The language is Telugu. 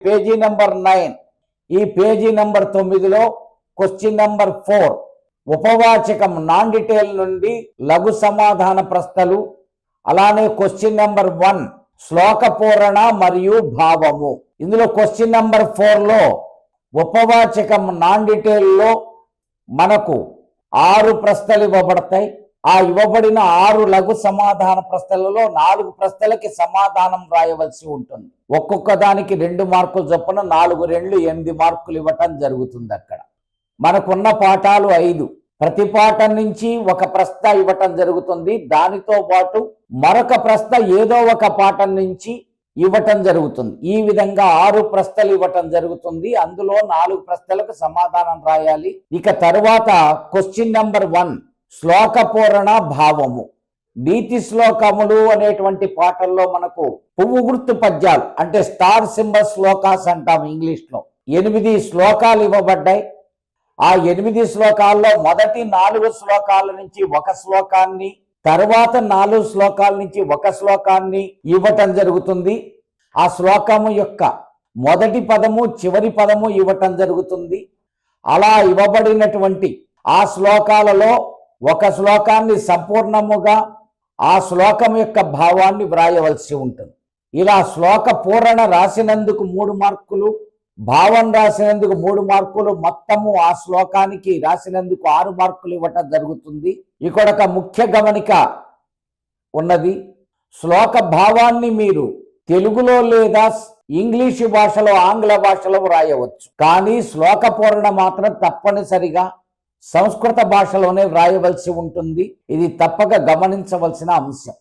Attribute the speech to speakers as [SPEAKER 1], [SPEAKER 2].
[SPEAKER 1] Page number 9. ఈ పేజీ నెంబర్ 9లో క్వశ్చన్ నెంబర్ 4 ఉపవాచకం నాన్ డీటెయిల్ నుండి లఘు సమాధాన ప్రశ్నలు. అలానే క్వశ్చన్ నెంబర్ 1 శ్లోక పూరణ మరియు భావము. ఇందులో క్వశ్చన్ నెంబర్ 4లో ఉపవాచకం నాన్ డీటెయిల్లో మనకు 6 ప్రశ్నలు ఇవ్వబడతాయి. ఆ ఇవ్వబడిన 6 లఘు సమాధాన ప్రశ్నలలో 4 ప్రశ్నలకి సమాధానం రాయవలసి ఉంటుంది. ఒక్కొక్క దానికి 2 మార్కులు చొప్పున 4 2 8 మార్కులు ఇవ్వటం జరుగుతుంది. అక్కడ మనకున్న పాఠాలు 5. ప్రతి పాఠం నుంచి ఒక ప్రశ్న ఇవ్వటం జరుగుతుంది. దానితో పాటు మరొక ప్రశ్న ఏదో ఒక పాఠం నుంచి ఇవ్వటం జరుగుతుంది. ఈ విధంగా 6 ప్రశ్నలు ఇవ్వటం జరుగుతుంది. అందులో 4 ప్రశ్నలకు సమాధానం రాయాలి. ఇక తరువాత క్వశ్చన్ నెంబర్ 1 శ్లోక పూరణ భావము. నీతి శ్లోకములు అనేటువంటి పాఠంలో మనకు పువ్వు గుర్తు పద్యాలు అంటే స్టార్ సింబల్ శ్లోకాస్ అంటాం ఇంగ్లీష్లో. 8 శ్లోకాలు ఇవ్వబడ్డాయి. ఆ 8 శ్లోకాల్లో మొదటి 4 శ్లోకాల నుంచి ఒక శ్లోకాన్ని, తర్వాత 4 శ్లోకాల నుంచి ఒక శ్లోకాన్ని ఇవ్వటం జరుగుతుంది. ఆ శ్లోకము యొక్క మొదటి పదము చివరి పదము ఇవ్వటం జరుగుతుంది. అలా ఇవ్వబడినటువంటి ఆ శ్లోకాలలో ఒక శ్లోకాన్ని సంపూర్ణముగా ఆ శ్లోకం యొక్క భావాన్ని వ్రాయవలసి ఉంటుంది. ఇలా శ్లోక పూరణ రాసినందుకు 3 మార్కులు, భావం రాసినందుకు 3 మార్కులు, మొత్తము ఆ శ్లోకానికి రాసినందుకు 6 మార్కులు ఇవ్వటం జరుగుతుంది. ఇక్కడ ఒక ముఖ్య గమనిక ఉన్నది. శ్లోక భావాన్ని మీరు తెలుగులో లేదా ఇంగ్లీషు భాషలో, ఆంగ్ల భాషలో వ్రాయవచ్చు. కానీ శ్లోక పూరణ మాత్రం తప్పనిసరిగా సంస్కృత భాషలోనే వ్రాయవలసి ఉంటుంది. ఇది తప్పక గమనించవలసిన అంశం.